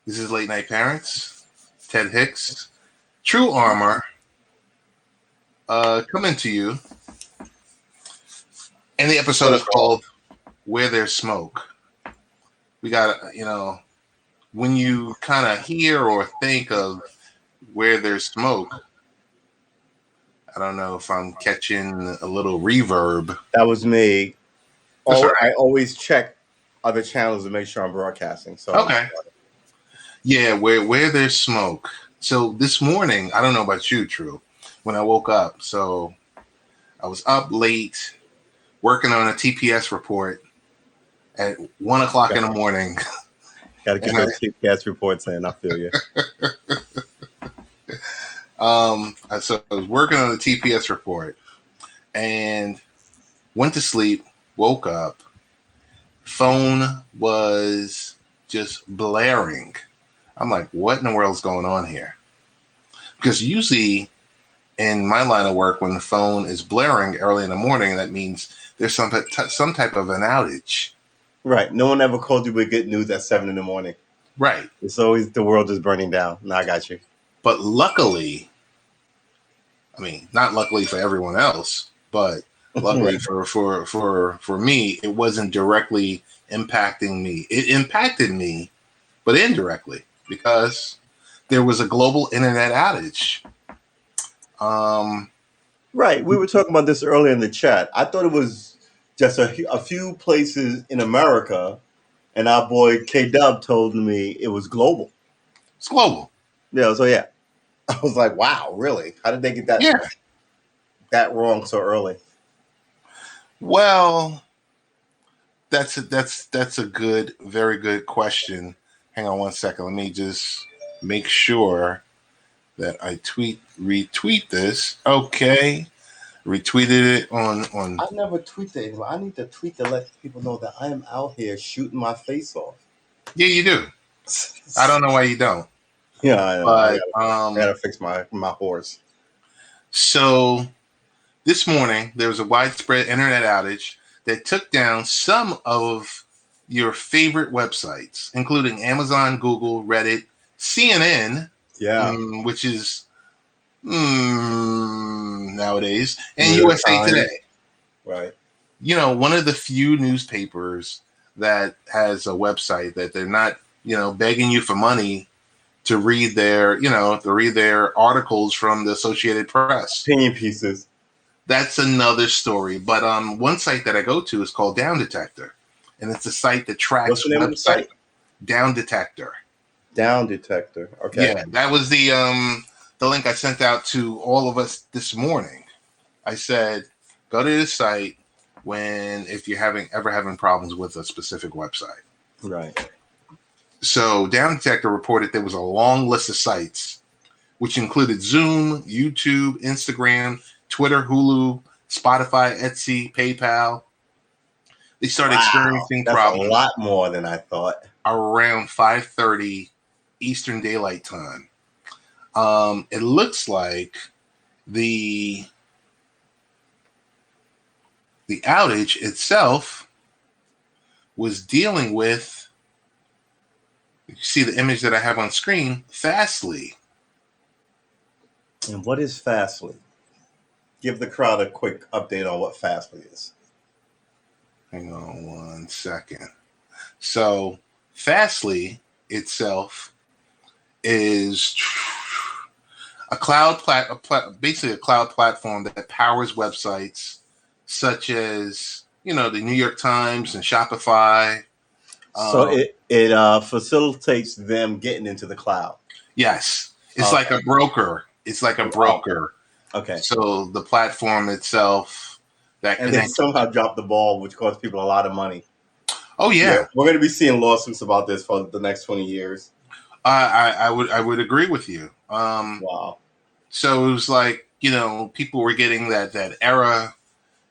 This is Late Night Parents. Ted Hicks, Tru Armor, coming to you. And the episode is called Where There's Smoke. We got, when you kind of hear or think of Where There's Smoke, I don't know if I'm catching a little reverb. That was me. Right. I always check other channels to make sure I'm broadcasting. So okay. Yeah, where there's smoke. So this morning, I don't know about you, Tru, when I woke up. So I was up late working on a TPS report at 1 o'clock in the morning. Got to get those TPS reports in. I feel you. So I was working on the TPS report and went to sleep, woke up. Phone was just blaring. I'm like, what in the world is going on here? Because usually in my line of work, when the phone is blaring early in the morning, that means there's some type of an outage. Right. No one ever called you with good news at 7 in the morning. Right. It's always the world is burning down. No, I got you. But luckily, not luckily for everyone else, but luckily for me, it wasn't directly impacting me. It impacted me, but indirectly, because there was a global internet outage. Right. We were talking about this earlier in the chat. I thought it was just a few places in America, and our boy K-Dub told me it was global. It's global. Yeah, so yeah. I was like, wow, really? How did they get that wrong so early? Well, that's a good, very good question. Hang on one second. Let me just make sure that I retweet this. Okay. Retweeted it on. I never tweet it. I need to tweet to let people know that I am out here shooting my face off. Yeah, you do. I don't know why you don't. Yeah, I know. But I gotta fix my horse. So this morning there was a widespread internet outage that took down some of your favorite websites, including Amazon, Google, Reddit, CNN, which is nowadays, and USA Today. Right. One of the few newspapers that has a website that they're not, begging you for money to read their, articles from the Associated Press. Opinion pieces. That's another story. But one site that I go to is called Down Detector, and it's a site that tracks What's the name of the site? Down Detector. Down Detector. Okay. Yeah, that was the link I sent out to all of us this morning. I said, go to this site if you're having problems with a specific website. Right. So Down Detector reported there was a long list of sites, which included Zoom, YouTube, Instagram, Twitter, Hulu, Spotify, Etsy, PayPal. They started experiencing problems. A lot more than I thought. Around 5:30 Eastern Daylight Time. It looks like the outage itself was dealing with, you see the image that I have on screen, Fastly. And what is Fastly? Give the crowd a quick update on what Fastly is. Hang on one second. So Fastly itself is a basically a cloud platform that powers websites such as, the New York Times and Shopify. So it facilitates them getting into the cloud. Yes. It's like a broker. It's like a broker. Okay. So the platform itself that and they somehow dropped the ball, which cost people a lot of money. Oh yeah. We're going to be seeing lawsuits about this for the next 20 years. I would agree with you. Wow. So it was like, people were getting that error,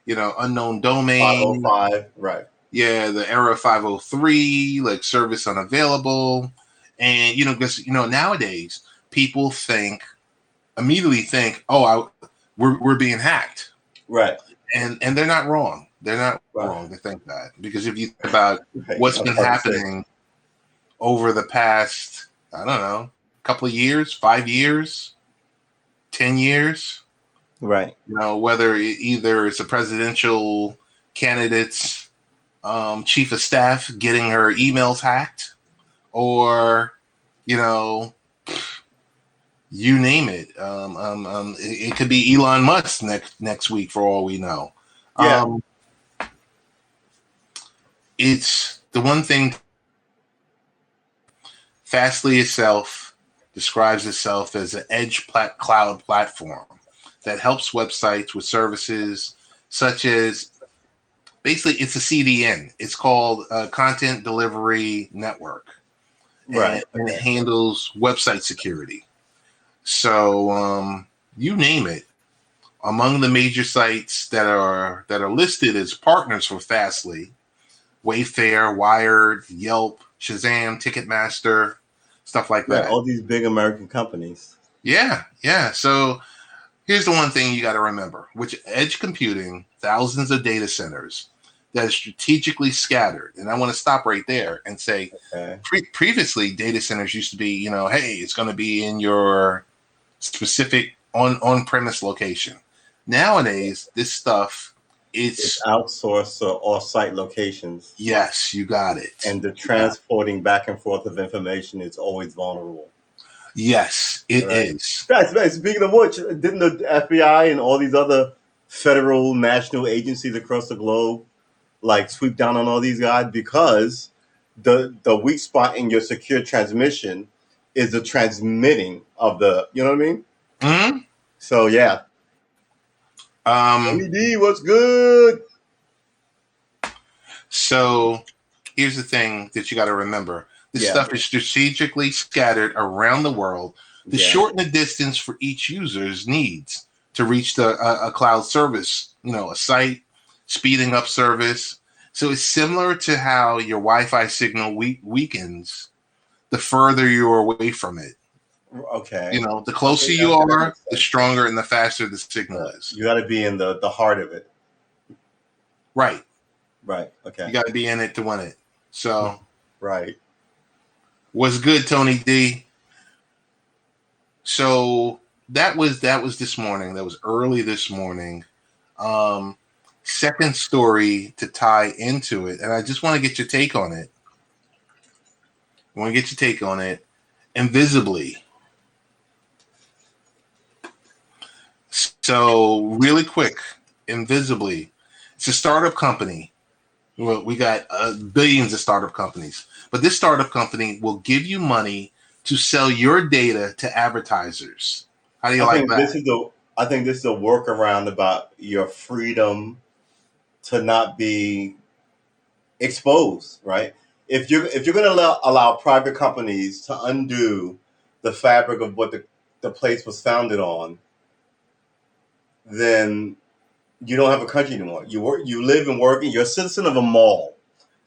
unknown domain. 505, right. Yeah, the error 503, like service unavailable. And, because, nowadays people immediately think, we're being hacked. Right. And they're not wrong. They're not wrong to think that. Because if you think about what's been happening over the past I don't know, a couple of years, 5 years, 10 years. Right. Whether either it's a presidential candidate's chief of staff getting her emails hacked, or you know, you name it. It could be Elon Musk next week for all we know. Yeah. It's the one thing. Fastly itself describes itself as an edge cloud platform that helps websites with services such as, basically, it's a CDN. It's called a Content Delivery Network. Right. And it handles website security. So you name it. Among the major sites that are listed as partners for Fastly, Wayfair, Wired, Yelp, Shazam, Ticketmaster, stuff like that. All these big American companies. Yeah. So here's the one thing you got to remember, which edge computing, thousands of data centers that is strategically scattered. And I want to stop right there and say, previously data centers used to be, hey, it's going to be in your specific on-premise location. Nowadays, this stuff, it's outsourced or off-site locations. Yes, you got it. And the transporting back and forth of information is always vulnerable. Yes, it is. Guys, speaking of which, didn't the FBI and all these other federal national agencies across the globe sweep down on all these guys because the weak spot in your secure transmission is the transmitting of the, you know what I mean? Mm-hmm. So yeah. LED, what's good? So here's the thing that you got to remember. This stuff is strategically scattered around the world to shorten the distance for each user's needs to reach a cloud service, a site, speeding up service. So it's similar to how your Wi-Fi signal weakens the further you're away from it. Okay. The closer you are, the stronger and the faster the signal is. You got to be in the heart of it. Right. Okay. You got to be in it to win it. So. Right. What's good, Tony D? So that was this morning. That was early this morning. Second story to tie into it, and I just want to get your take on it. Invisibly. So really quick, Invisibly. It's a startup company. Well, we got billions of startup companies, but this startup company will give you money to sell your data to advertisers. How do you like that? I think this is a workaround about your freedom to not be exposed, right? If you're going to allow private companies to undo the fabric of what the place was founded on, then you don't have a country anymore. You live and work, and you're a citizen of a mall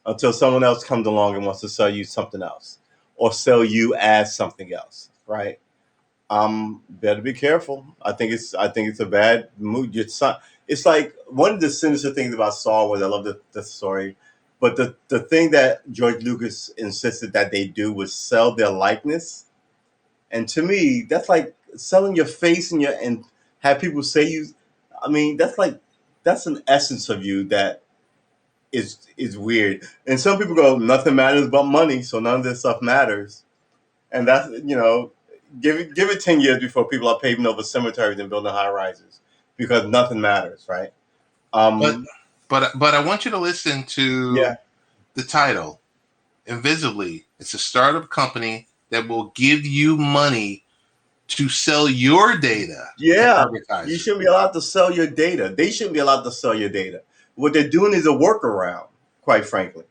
until someone else comes along and wants to sell you something else or sell you as something else, right? Better be careful. I think it's a bad mood. It's like one of the sinister things about Star Wars. I love the story, but the thing that George Lucas insisted that they do was sell their likeness, and to me, that's like selling your face and have people say you. I mean, that's an essence of you that is weird. And some people go, nothing matters but money, so none of this stuff matters. And that's give it 10 years before people are paving over cemeteries and building high rises because nothing matters, right? But I want you to listen to the title, Invisibly. It's a startup company that will give you money to sell your data. Yeah, you shouldn't be allowed to sell your data. They shouldn't be allowed to sell your data. What they're doing is a workaround, quite frankly,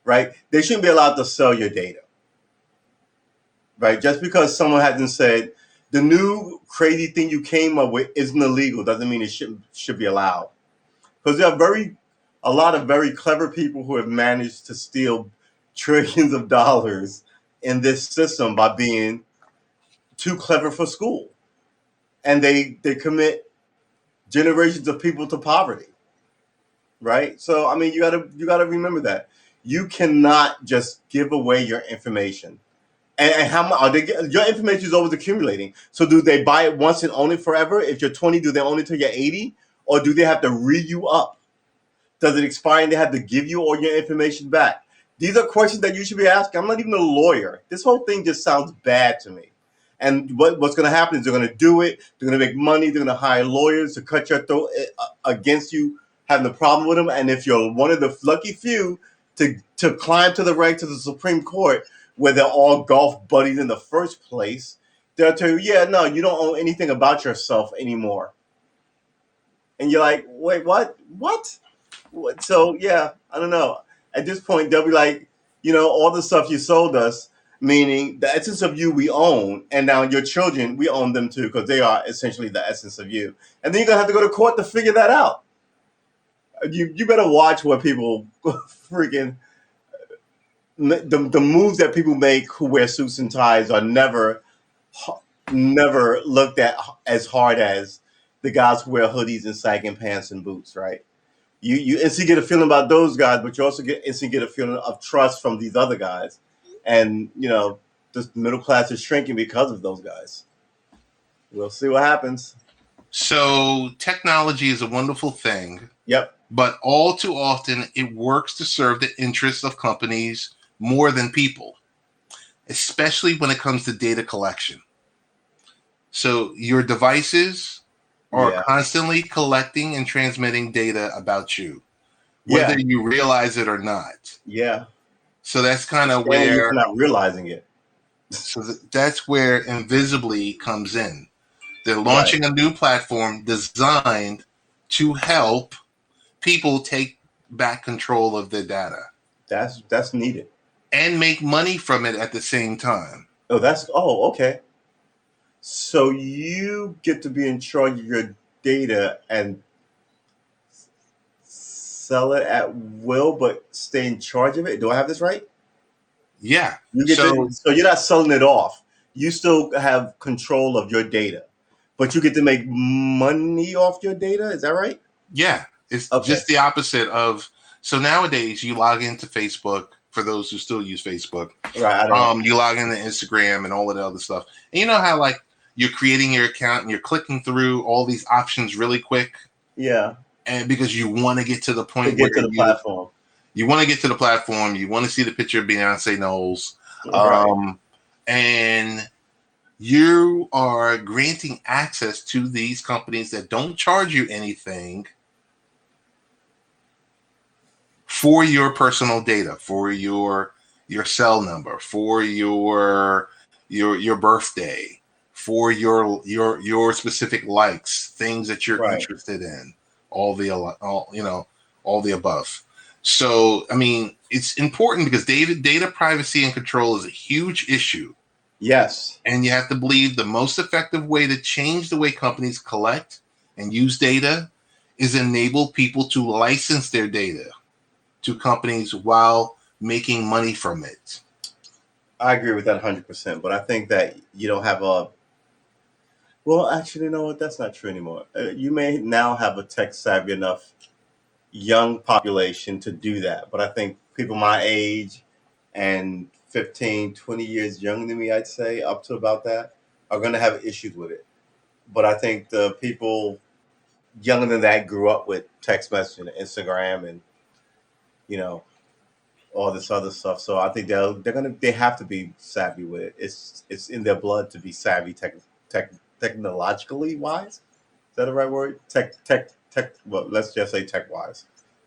right? They shouldn't be allowed to sell your data, right? Just because someone hasn't said the new crazy thing you came up with isn't illegal doesn't mean it should be allowed. Because there are a lot of very clever people who have managed to steal trillions of dollars in this system by being too clever for school, and they commit generations of people to poverty, right? So I mean, you gotta remember that you cannot just give away your information And how much are they? Your information is always accumulating. So do they buy it once and own it forever? If you're 20, do they own it till you're 80, or do they have to re you up? Does it expire and they have to give you all your information back? These are questions that you should be asking. I'm not even a lawyer. This whole thing just sounds bad to me. And what's going to happen is they're going to do it. They're going to make money. They're going to hire lawyers to cut your throat against you having a problem with them. And if you're one of the lucky few to climb to the ranks of the Supreme Court, where they're all golf buddies in the first place, they'll tell you, yeah, no, you don't own anything about yourself anymore. And you're like, wait, what? What? So, yeah, I don't know. At this point, they'll be like, all the stuff you sold us, meaning the essence of you we own, and now your children, we own them too, because they are essentially the essence of you. And then you're going to have to go to court to figure that out. You better watch what people freaking... The moves that people make who wear suits and ties are never looked at as hard as the guys who wear hoodies and sagging pants and boots, right? You instantly get a feeling about those guys, but you also instantly get a feeling of trust from these other guys. And, the middle class is shrinking because of those guys. We'll see what happens. So technology is a wonderful thing. Yep. But all too often it works to serve the interests of companies more than people, especially when it comes to data collection. So your devices are constantly collecting and transmitting data about you, whether you realize it or not. Yeah. So that's kind of where you're not realizing it. So that's where Invisibly comes in. They're launching a new platform designed to help people take back control of their data. That's needed. And make money from it at the same time. Okay. So you get to be in charge of your data and sell it at will, but stay in charge of it. Do I have this right? Yeah. So you're not selling it off. You still have control of your data, but you get to make money off your data. Is that right? Yeah. It's just the opposite of... So nowadays you log into Facebook, for those who still use Facebook. Right. You log into Instagram and all of the other stuff. And you know how like you're creating your account and you're clicking through all these options really quick? Yeah. And because you want to get to the point where the platform. You want to get to the platform. You want to see the picture of Beyonce Knowles. Right. And you are granting access to these companies that don't charge you anything for your personal data, for your cell number, for your birthday, for your specific likes, things that you're interested in, all the above. So, I mean, it's important because data privacy and control is a huge issue. Yes. And you have to believe the most effective way to change the way companies collect and use data is enable people to license their data to companies while making money from it. I agree with that 100%, but I think that you don't have well, actually, you know what? That's not true anymore. You may now have a tech savvy enough young population to do that, but I think people my age and 15, 20 years younger than me, I'd say, up to about that, are going to have issues with it. But I think the people younger than that grew up with text messaging, Instagram, and all this other stuff. So I think they have to be savvy with it. It's in their blood to be savvy, technologically wise. Is that the right word? Tech. Well, let's just say tech wise.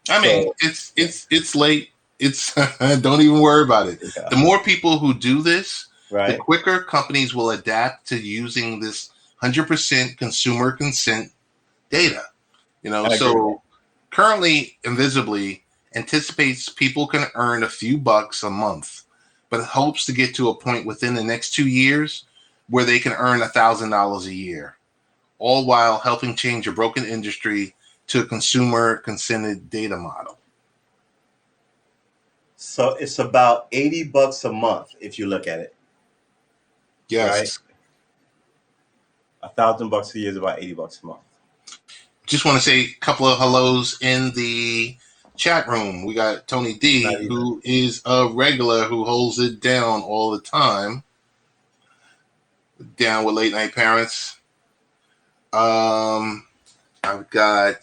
I mean, it's late. It's don't even worry about it. Yeah. The more people who do this, the quicker companies will adapt to using this 100% consumer consent data. So currently, Invisibly anticipates people can earn a few bucks a month, but hopes to get to a point within the next 2 years where they can earn $1,000 a year, all while helping change a broken industry to a consumer consented data model. So it's about $80 a month if you look at it. Yes. Right? $1,000 a year is about $80 a month. Just want to say a couple of hellos in the chat room. We got Tony D, who is a regular who holds it down all the time. down with late night parents. I've got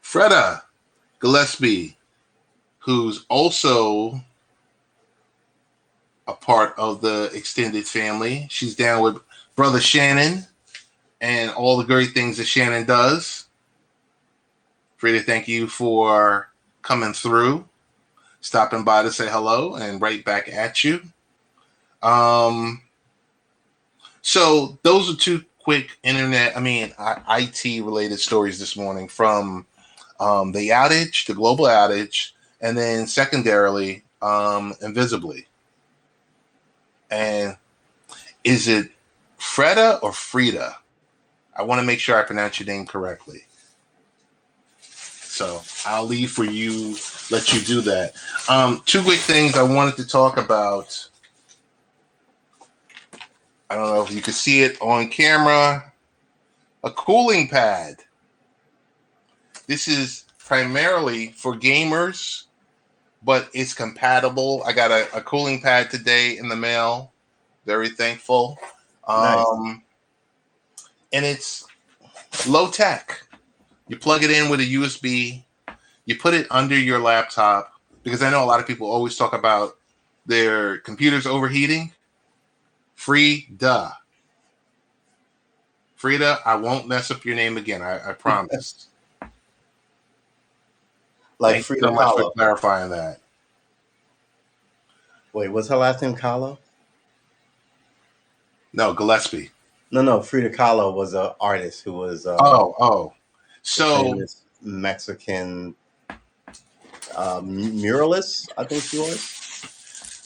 Freda Gillespie, who's also a part of the extended family. She's down with brother Shannon and all the great things that Shannon does. Frida, thank you for coming through, stopping by to say hello and right back at you. So those are two quick IT related stories this morning from the outage, the global outage, and then secondarily, Invisibly. And is it Freda or Frida? I want to make sure I pronounce your name correctly. So I'll leave for you, let you do that. Two quick things I wanted to talk about. I don't know if you can see it on camera. A cooling pad. This is primarily for gamers, but it's compatible. I got a cooling pad today in the mail. Very thankful. Nice. And it's low tech. You plug it in with a USB. You put it under your laptop, because I know a lot of people always talk about their computers overheating. Frida, I won't mess up your name again. I promise. Like Thank you Frida so much Kahlo. for clarifying that. Wait, what's her last name? Kahlo? No, Gillespie. No. Frida Kahlo was an artist who was So famous Mexican muralist, I think she was.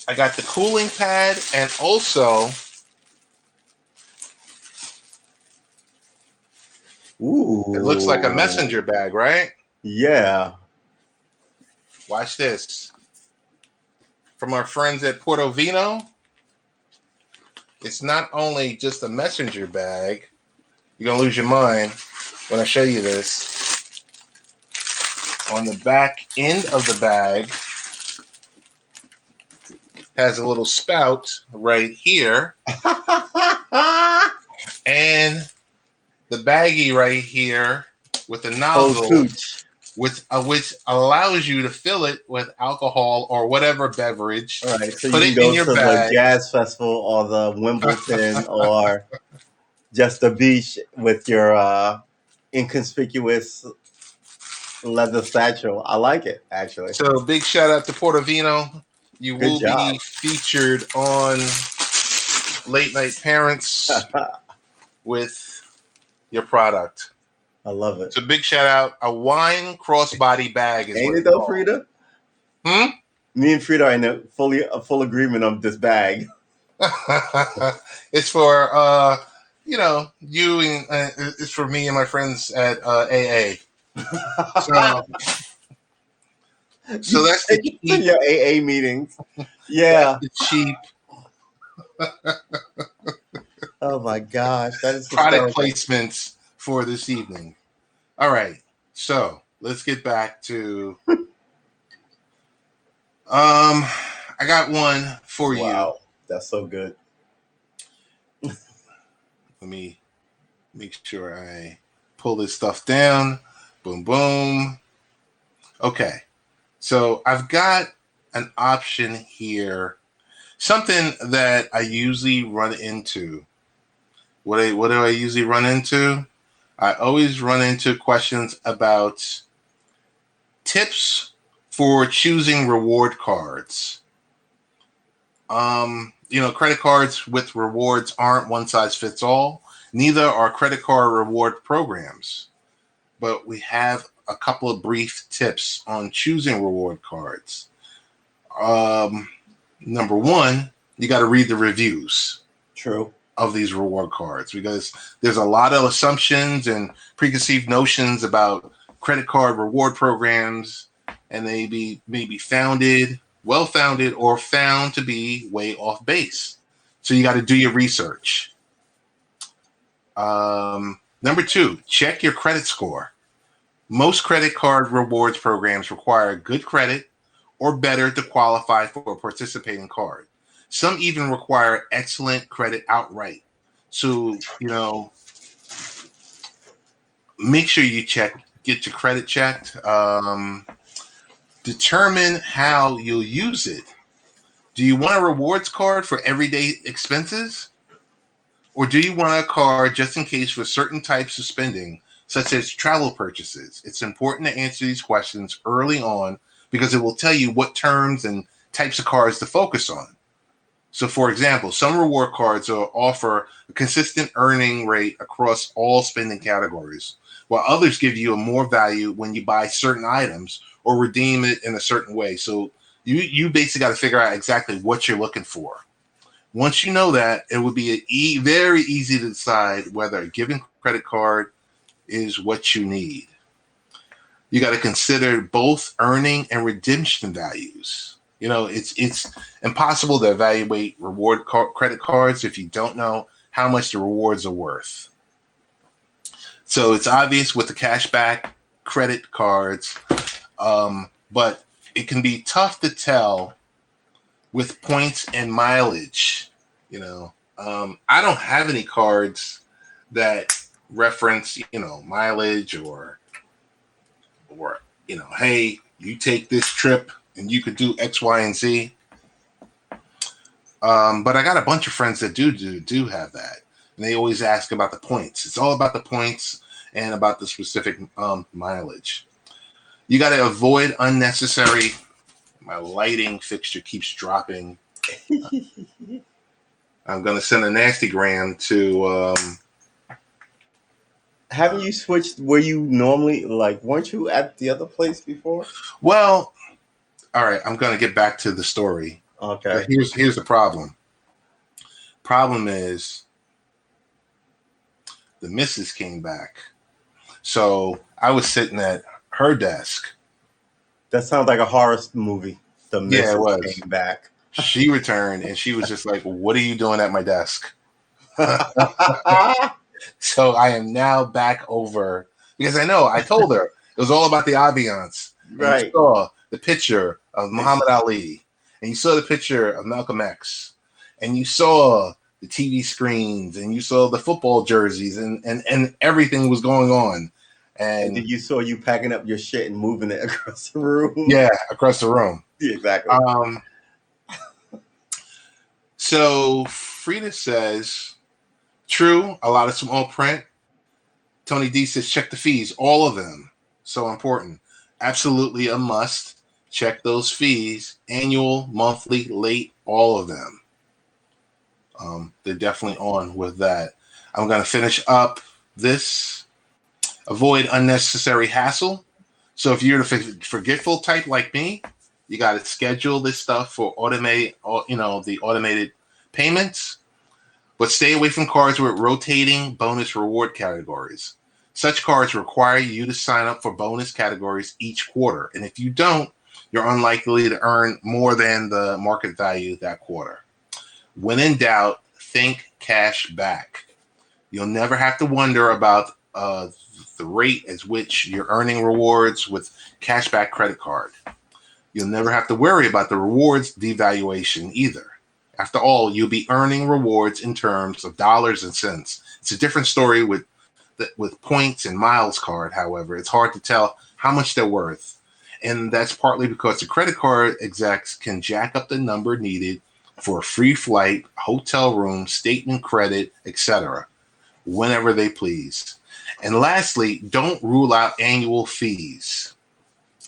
I got the cooling pad, and also it looks like a messenger bag, right? Yeah. Watch this. From our friends at Portovino, it's not only just a messenger bag. You're going to lose your mind when I show you this. On the back end of the bag has a little spout right here. And the baggie right here with the nozzle, which allows you to fill it with alcohol or whatever beverage. All right, so put you it can go in your to bag. the jazz festival or the Wimbledon or just the beach with your inconspicuous leather satchel. I like it, actually. So big shout out to Portovino. You Good will job. be featured on Late Night Parents with your product. I love it. So big shout out. A wine crossbody bag is Ain't what it it's though, called. Frida? Me and Frida are in a full agreement on this bag. It's for you and it's for me and my friends at AA. So that's the cheap. Your AA meetings. Yeah. That's the cheap Oh my gosh, that is product hysterical. placements for this evening. All right, so let's get back to. I got one for you. Wow, that's so good. Let me make sure I pull this stuff down. Boom, boom. Okay, so I've got an option here. Something that I usually run into. What do I usually run into? I always run into questions about tips for choosing reward cards. Credit cards with rewards aren't one size fits all. Neither are credit card reward programs. But we have a couple of brief tips on choosing reward cards. Number one, you got to read the reviews. True. Of these reward cards, because there's a lot of assumptions and preconceived notions about credit card reward programs, and they may be well-founded, or found to be way off base. So you got to do your research. Number two, check your credit score. Most credit card rewards programs require good credit or better to qualify for a participating card. Some even require excellent credit outright. So, make sure you get your credit checked. Determine how you'll use it. Do you want a rewards card for everyday expenses? Or do you want a card just in case for certain types of spending, such as travel purchases? It's important to answer these questions early on because it will tell you what terms and types of cards to focus on. So, for example, some reward cards offer a consistent earning rate across all spending categories, while others give you a more value when you buy certain items or redeem it in a certain way. So you basically got to figure out exactly what you're looking for. Once you know that, it would be very easy to decide whether a given credit card is what you need. You got to consider both earning and redemption values. It's impossible to evaluate credit cards if you don't know how much the rewards are worth. So it's obvious with the cashback credit cards, but it can be tough to tell with points and mileage. I don't have any cards that reference, mileage or hey, you take this trip and you could do X, Y, and Z. But I got a bunch of friends that do have that. And they always ask about the points. It's all about the points and about the specific mileage. You got to avoid unnecessary. My lighting fixture keeps dropping. I'm going to send a nasty gram to... Haven't you switched where you normally, weren't you at the other place before? Well, all right, I'm going to get back to the story. Okay. But here's the problem. Problem is the missus came back. So I was sitting at her desk. That sounds like a horror movie. The missus came back. She returned and she was just like, what are you doing at my desk? So I am now back over because I told her it was all about the ambiance. Right. You saw the picture of Muhammad Ali and you saw the picture of Malcolm X and you saw the TV screens and you saw the football jerseys and everything was going on. And you saw you packing up your shit and moving it across the room. Yeah, across the room. Yeah, exactly. So Frida says, true, a lot of small print. Tony D says, check the fees, all of them. So important. Absolutely a must. Check those fees, annual, monthly, late, all of them. They're definitely on with that. I'm going to finish up this. Avoid unnecessary hassle. So if you're the forgetful type like me, you got to schedule this stuff for the automated payments. But stay away from cards with rotating bonus reward categories. Such cards require you to sign up for bonus categories each quarter. And if you don't, you're unlikely to earn more than the market value that quarter. When in doubt, think cash back. You'll never have to wonder about the rate at which you're earning rewards with cashback credit card. You'll never have to worry about the rewards devaluation either. After all, you'll be earning rewards in terms of dollars and cents. It's a different story with points and miles card, however. It's hard to tell how much they're worth. And that's partly because the credit card execs can jack up the number needed for a free flight, hotel room, statement credit, etc., whenever they please. And lastly, don't rule out annual fees.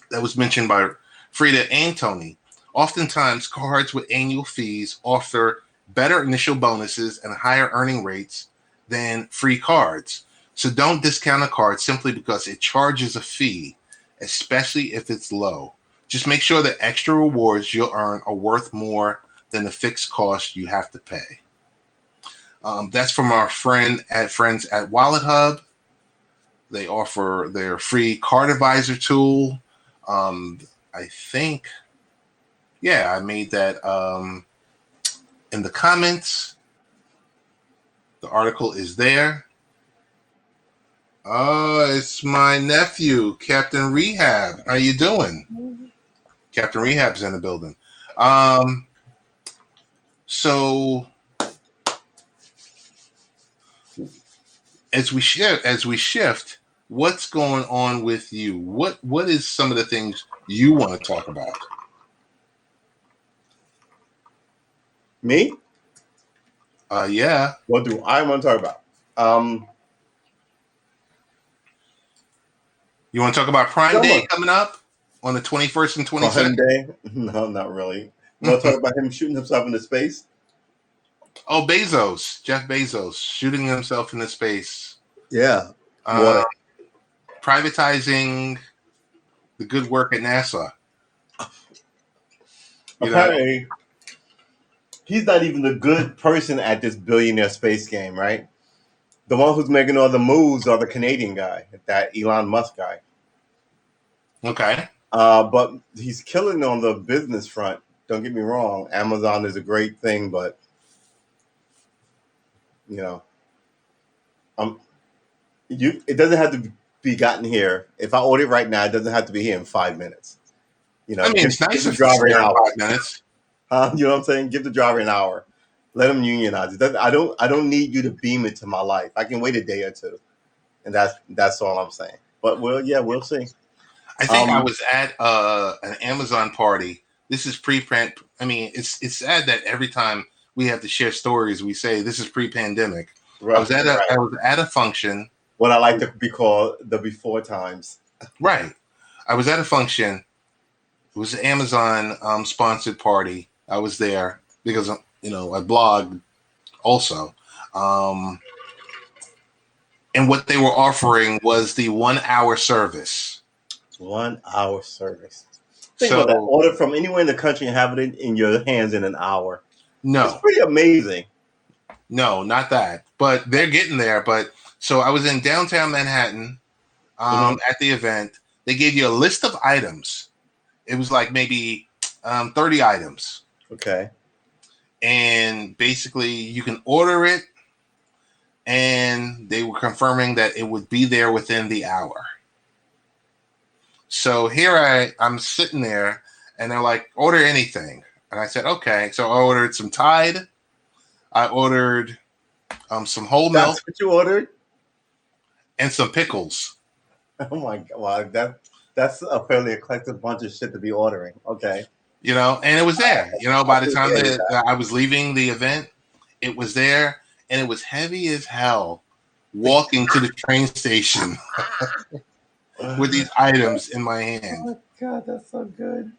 That was mentioned by Frida and Tony. Oftentimes, cards with annual fees offer better initial bonuses and higher earning rates than free cards. So don't discount a card simply because it charges a fee, especially if it's low. Just make sure the extra rewards you'll earn are worth more than the fixed cost you have to pay. That's from our friends at Wallet Hub. They offer their free card advisor tool. I think, I made that in the comments. The article is there. It's my nephew, Captain Rehab. How you doing? Captain Rehab's in the building. So as we shift, what's going on with you? What is some of the things you want to talk about? Me? Yeah. What do I want to talk about? You want to talk about Prime Day Summer. coming up on the 21st and Prime 22nd? Day? No, not really. You want to talk about him shooting himself into space? Oh, Jeff Bezos, shooting himself into space. Yeah. Uh, What? privatizing the good work at NASA. You know, Apparently, he's not even the good person at this billionaire space game, right? The one who's making all the moves are the Canadian guy, that Elon Musk guy. okay. But he's killing on the business front. Don't get me wrong. Amazon is a great thing, but you know, it doesn't have to be gotten here. If I order it right now, it doesn't have to be here in 5 minutes. You know, I mean, give, it's give nice the if it's driver an there in hour. 5 minutes. You know what I'm saying? Give the driver an hour. Let him unionize it. I don't need you to beam it to my life. I can wait a day or two, and that's all I'm saying. But we'll see. I think I was at an Amazon party. This is pre-print. I mean, it's sad that every time we have to share stories, we say this is pre-pandemic. Right, I was at a function. What I like to be called the before times. Right. I was at a function. It was an Amazon sponsored party. I was there because I blog also. And what they were offering was the 1 hour service. 1 hour service. Think about that. Order from anywhere in the country and have it in your hands in an hour. No. It's pretty amazing. No, not that. But they're getting there. But so I was in downtown Manhattan at the event. They gave you a list of items. It was like maybe 30 items. Okay. And basically you can order it, and they were confirming that it would be there within the hour. So here I'm sitting there, and they're like, order anything. And I said, okay. So I ordered some Tide. I ordered some whole milk. That's what you ordered? And some pickles. Oh my God. Wow, that's a fairly eclectic bunch of shit to be ordering. Okay. And it was there. By the time that I was leaving the event, it was there, and it was heavy as hell walking to the train station with these items in my hand. Oh my God, that's so good.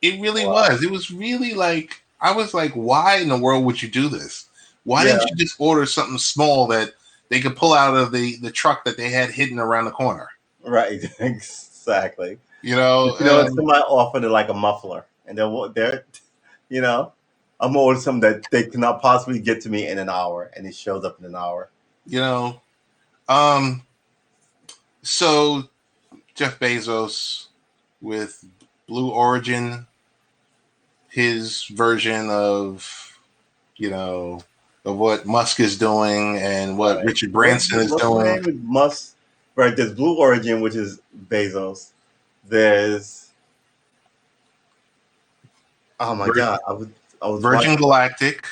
It really was. It was really like, I was like, why in the world would you do this? Why didn't you just order something small that they could pull out of the truck that they had hidden around the corner? Right, exactly. Somebody offered it like a muffler, and they're I'm ordering something that they cannot possibly get to me in an hour, and it shows up in an hour. So Jeff Bezos with Blue Origin, his version of what Musk is doing and what Richard Branson is doing. With Musk, right? There's Blue Origin, which is Bezos. There's God, I was Virgin Galactic.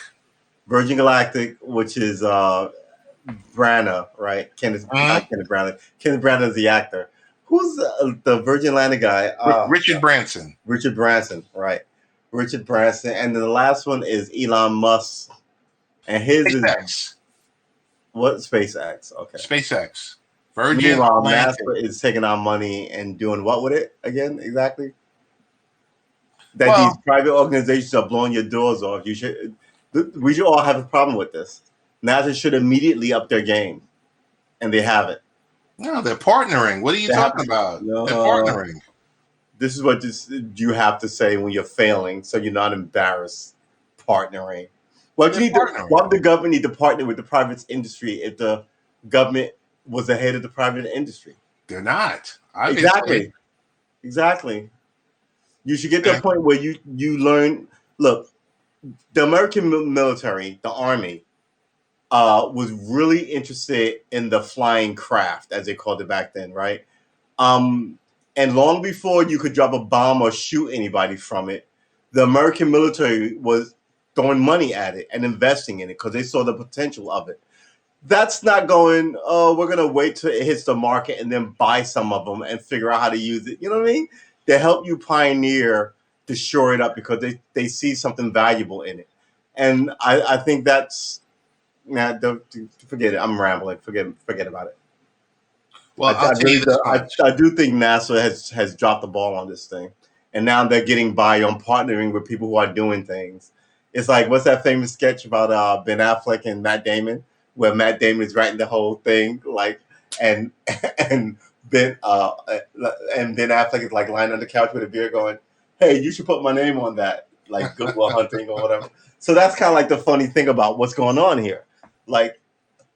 Virgin Galactic, which is Branagh, right? Not Kenneth Branagh. Kenneth Branagh is the actor. Who's the Virgin Atlantic guy? Richard Branson. Richard Branson, right? Richard Branson, and then the last one is Elon Musk, and his SpaceX. Is what? SpaceX. Okay. SpaceX. Virgin Atlantic NASA is taking our money and doing what with it again? Exactly. These private organizations are blowing your doors off. We should all have a problem with this. NASA should immediately up their game, and they haven't. No, they're partnering. What are you talking about? No, they're partnering. This is what you have to say when you're failing, so you're not embarrassed. Partnering. Why would the government need to partner with the private industry if the government was ahead of the private industry? They're not. Obviously. Exactly. You should get to a point where you learn. Look, the American military, the Army, was really interested in the flying craft, as they called it back then, right? And long before you could drop a bomb or shoot anybody from it, the American military was throwing money at it and investing in it because they saw the potential of it. That's not going, oh, we're going to wait till it hits the market and then buy some of them and figure out how to use it. You know what I mean? They help you pioneer to shore it up because they see something valuable in it. And I think that's, don't forget it. I'm rambling. Forget about it. Well, I'll tell you this much. I do think NASA has dropped the ball on this thing. And now they're getting by on partnering with people who are doing things. It's like, what's that famous sketch about Ben Affleck and Matt Damon, where Matt Damon is writing the whole thing, like, and Ben Affleck is like lying on the couch with a beer, going, "Hey, you should put my name on that, like Good Will Hunting or whatever." So that's kind of like the funny thing about what's going on here. Like,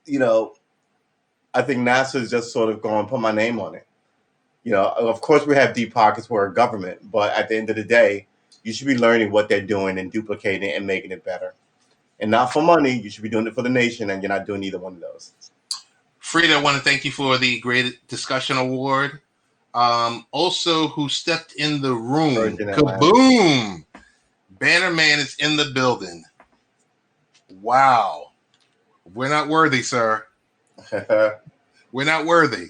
I think NASA is just sort of going, put my name on it. Of course we have deep pockets for a government, but at the end of the day, you should be learning what they're doing and duplicating it and making it better. And not for money. You should be doing it for the nation, and you're not doing either one of those. Frida, I want to thank you for the great discussion award. Also, who stepped in the room? Kaboom! Banner Man is in the building. Wow. We're not worthy, sir. We're not worthy.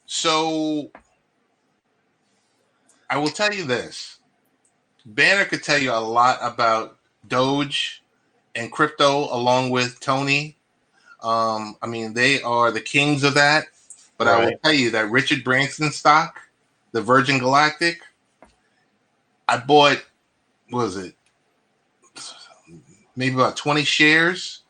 So I will tell you this. Banner could tell you a lot about Doge and crypto along with Tony. They are the kings of that. But right. I will tell you that Richard Branson stock, the Virgin Galactic, I bought, what was it? Maybe about 20 shares.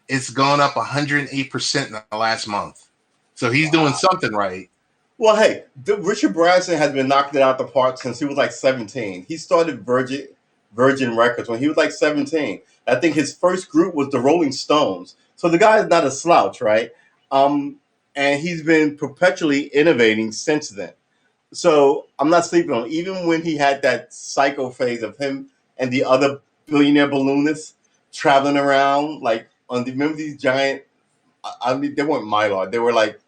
It's gone up 108% in the last month. So he's doing something right. Well, hey, Richard Branson has been knocking it out the park since he was like 17. He started Virgin Records when he was like 17. I think his first group was the Rolling Stones. So the guy is not a slouch, right? And he's been perpetually innovating since then. So I'm not sleeping on him. Even when he had that psycho phase of him and the other billionaire balloonists traveling around, like, remember these giant, they weren't Mylar. They were like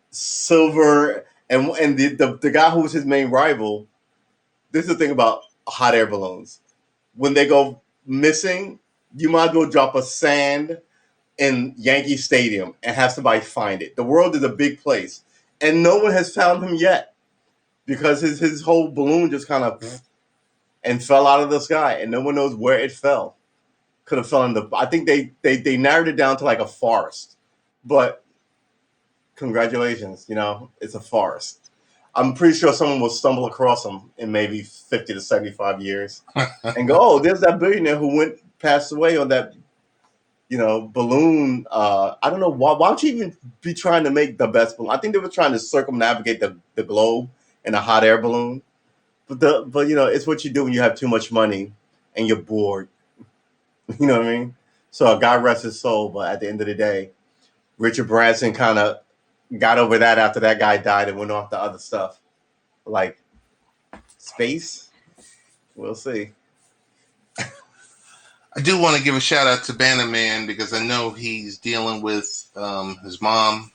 silver, and the guy who was his main rival. This is the thing about hot air balloons. When they go missing, you might as well drop a sand in Yankee Stadium and have somebody find it. The world is a big place, and no one has found him yet because his whole balloon just kind of and fell out of the sky, and no one knows where it fell. Could have fell in the. I think they narrowed it down to like a forest, but congratulations, it's a forest. I'm pretty sure someone will stumble across them in maybe 50 to 75 years and go, "Oh, there's that billionaire who passed away on that, balloon." I don't know why don't you even be trying to make the best balloon? I think they were trying to circumnavigate the globe in a hot air balloon, but it's what you do when you have too much money and you're bored. You know what I mean? So God rest his soul, but at the end of the day, Richard Branson kind of got over that after that guy died and went off to other stuff like space. We'll see. I do want to give a shout out to Banner Man because I know he's dealing with his mom.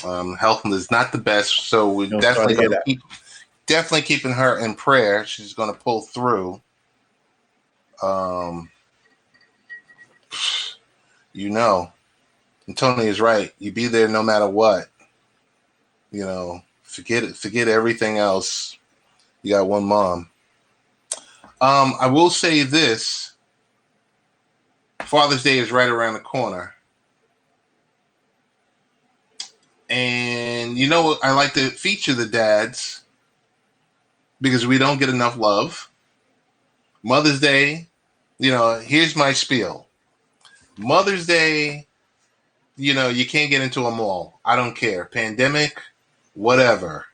Health is not the best, so we're definitely keeping her in prayer. She's going to pull through. And Tony is right. You be there no matter what. Forget it. Forget everything else. You got one mom. I will say this. Father's Day is right around the corner. And I like to feature the dads because we don't get enough love. Mother's Day, here's my spiel. Mother's Day, you can't get into a mall. I don't care. Pandemic, whatever.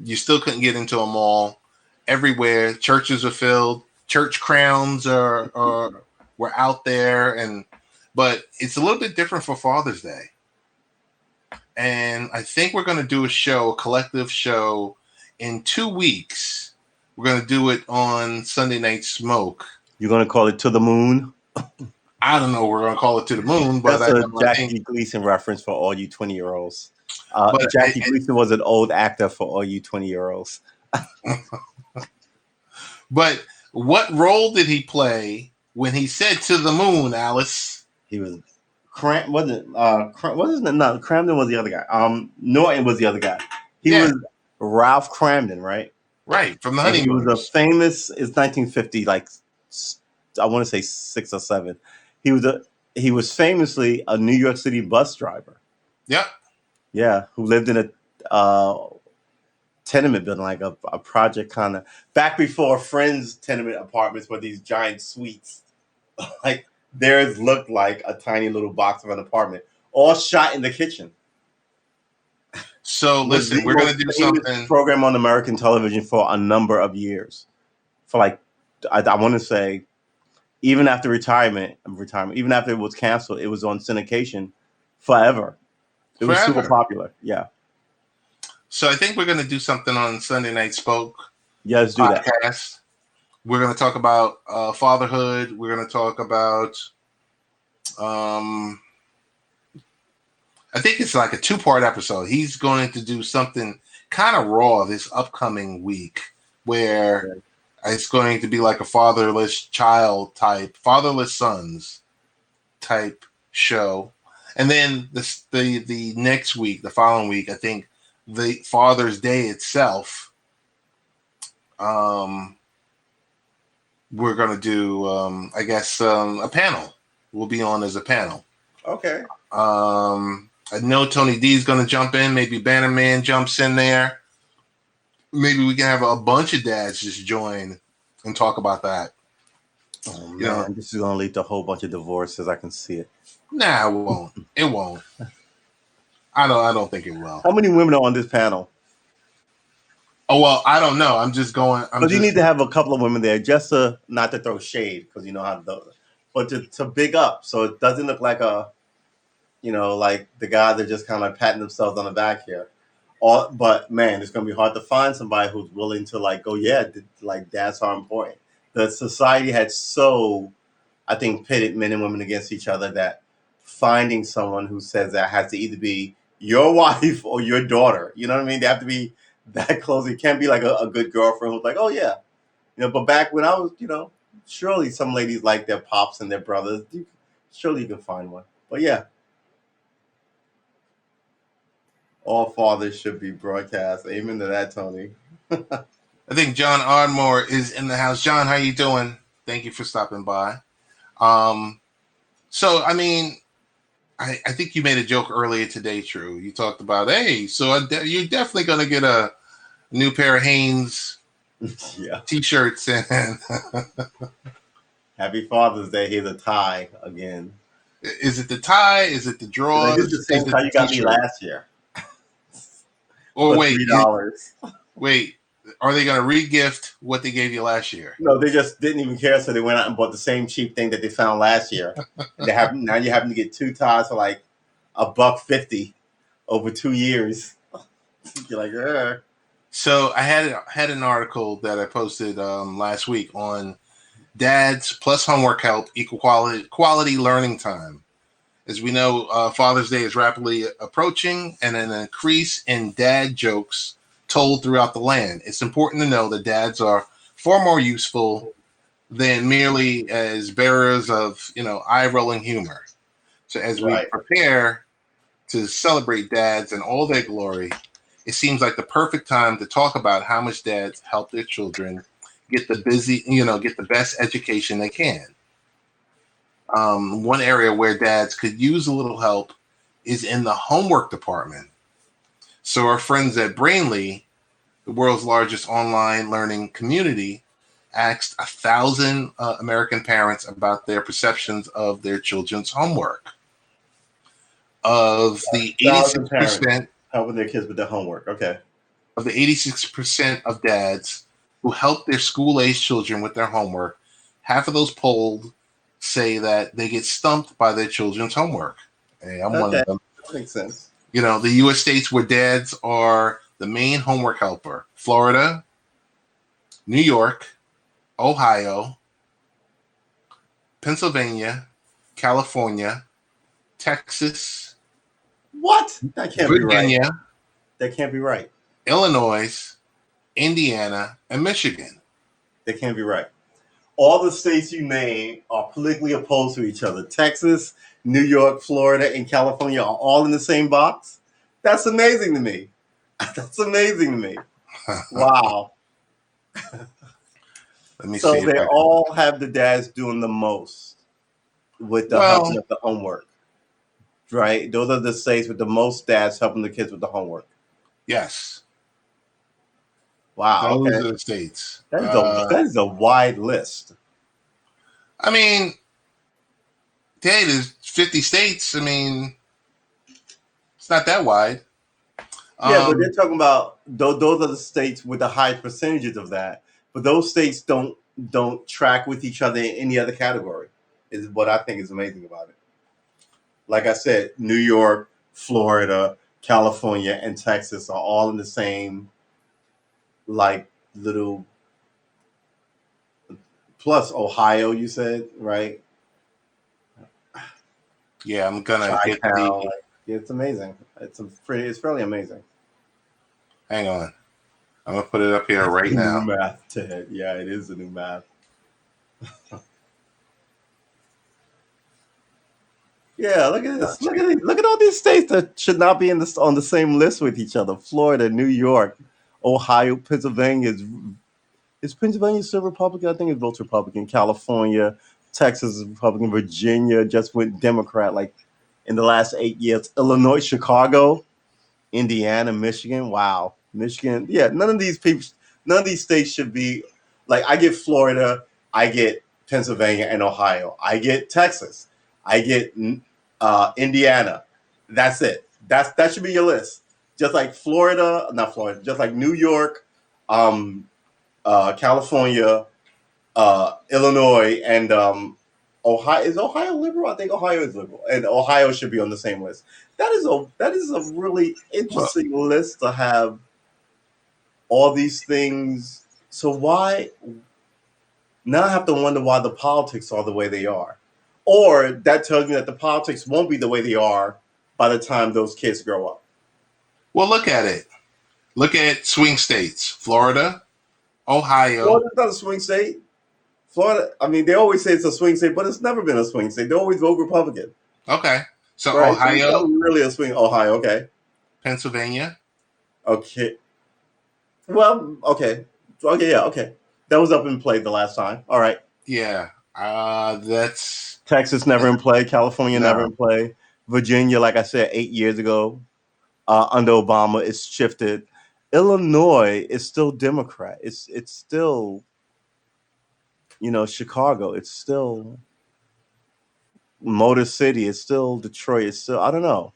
You still couldn't get into a mall. Everywhere, churches are filled. Church crowns were out there, but it's a little bit different for Father's Day. And I think we're going to do a collective show in 2 weeks. We're going to do it on Sunday Night Smoke. You're going to call it To the Moon? I don't know. We're going to call it To the Moon. But that's a Jackie Gleason reference for all you 20-year-olds. Jackie Gleason was an old actor for all you 20-year-olds. But what role did he play when he said to the moon, Alice? He was no, Cramden was the other guy. Norton was the other guy. He Yeah, was Ralph Cramden, right? right, from the And he was a Honeymooners. famous. It's 1950, like I want to say 6 or 7. He was famously a New York City bus driver. Yep. Yeah, who lived in a tenement building, like a project kind of back before Friends tenement apartments were these giant suites. Like theirs looked like a tiny little box of an apartment, all shot in the kitchen. So Was listen, the we're gonna most do famous something. program on American television for a number of years. For like, I want to say, even after retirement, even after it was canceled, it was on syndication forever. It was super Forever. popular. Yeah. So I think we're gonna do something on Sunday Night Spoke Yeah, let's do that. podcast. We're gonna talk about fatherhood. We're gonna talk about. Um, I think it's like a 2-part episode. He's going to do something kind of raw this upcoming week, where it's going to be like a fatherless child type, fatherless sons type show, and then the next week, the following week, I think the Father's Day itself. We're gonna do, I guess, a panel. We'll be on as a panel. Okay. I know Tony D is going to jump in. Maybe Bannerman jumps in there. Maybe we can have a bunch of dads just join and talk about that. Oh man, You know, this is gonna lead to a whole bunch of divorces. I can see it. nah, it won't. It won't. I don't think it will. How many women are on this panel? Oh well, I don't know. I'm just going. Because you need to have a couple of women there just to not to throw shade, because you know how to, but to big up, so it doesn't look like like the guys are just kind of patting themselves on the back here. But man, it's gonna be hard to find somebody who's willing to like go, yeah, like dads are important. The society had so, I think, pitted men and women against each other that finding someone who says that has to either be your wife or your daughter. You know what I mean? They have to be that close. It can't be like a good girlfriend who's like, oh yeah, But back when I was, surely some ladies like their pops and their brothers. Surely you can find one. But yeah, all fathers should be broadcast. Amen to that, Tony. I think John Ardmore is in the house. John, how you doing? Thank you for stopping by. So I mean, I think you made a joke earlier today, Tru. You talked about, hey, so you're definitely going to get a new pair of Hanes Yeah. t-shirts and Happy Father's Day. Here's a tie again. is it the tie? Is it the drawers? This is the same tie you got me last year. Or for wait, $3. Wait, are they going to re-gift what they gave you last year? No, they just didn't even care, so they went out and bought the same cheap thing that they found last year. And now you're having to get 2 ties for like $1.50 over 2 years. You're like, Ugh. So I had an article that I posted last week on dads plus homework help equal quality learning time. As we know, Father's Day is rapidly approaching, and an increase in dad jokes told throughout the land. It's important to know that dads are far more useful than merely as bearers of, eye-rolling humor. So as we prepare to celebrate dads in all their glory, it seems like the perfect time to talk about how much dads help their children get the best education they can. One area where dads could use a little help is in the homework department. So our friends at Brainly, the world's largest online learning community, asked 1,000 American parents about their perceptions of their children's homework. Of the 86% helping their kids with their homework, okay. Of the 86% of dads who help their school-aged children with their homework, half of those polled say that they get stumped by their children's homework. Hey, I'm one of them. That makes sense. The U.S. states where dads are the main homework helper: Florida, New York, Ohio, Pennsylvania, California, Texas. What? That can't Virginia, be right. That can't be right. Illinois, Indiana, and Michigan. They can't be right. All the states you name are politically opposed to each other. Texas, New York, Florida, and California are all in the same box. That's amazing to me. That's amazing to me. Wow. Let me see So if they I can. all have the dads doing the most with the Well, helping of the homework, right? Those are the states with the most dads helping the kids with the homework. yes, Wow. those Okay. are the states. That is a wide list. I mean, hey, there's 50 states. I mean, it's not that wide. Yeah, but they're Um, talking about those are the states with the highest percentages of that. But those states don't track with each other in any other category. Is what I think is amazing about it. Like I said, New York, Florida, California, and Texas are all in the same like little. Plus Ohio, you said, right? yeah, I'm gonna get Chi-town, the. like, yeah, it's amazing. It's fairly amazing. Hang on, I'm gonna put it up here right The new now. math, Ted. Yeah, it is the new math. Yeah, look at this. Gotcha. Look at all these states that should not be on the same list with each other. Florida, New York, Ohio, Pennsylvania is Pennsylvania still Republican? I think it votes Republican. California, Texas is Republican. Virginia just went Democrat like in the last 8 years. Illinois, Chicago, Indiana, Michigan. Wow, Michigan. Yeah, none of these states should be like. I get Florida, I get Pennsylvania and Ohio. I get Texas. I get Indiana. That's it. That should be your list. Just like Florida, not Florida. Just like New York, California, Illinois, and Ohio. Is Ohio liberal? I think Ohio is liberal, and Ohio should be on the same list. That is a really Well, interesting list to have all these things. So why now? I have to wonder why the politics are the way they are, or that tells me that the politics won't be the way they are by the time those kids grow up. well, look at it. Look at swing states: Florida, Ohio. Florida's not a swing state. Florida, I mean, they always say it's a swing state, but it's never been a swing state. They always vote Republican. Okay, so Right, so it's not Ohio, really a swing. Ohio, okay, Pennsylvania. okay. Well, okay, yeah, okay. That was up in play the last time. All right. Yeah, that's Texas never in play. California never no. in play. Virginia, like I said, 8 years ago, under Obama, it's shifted. Illinois is still Democrat. It's still Chicago. It's still Motor City. It's still Detroit. It's still I don't know.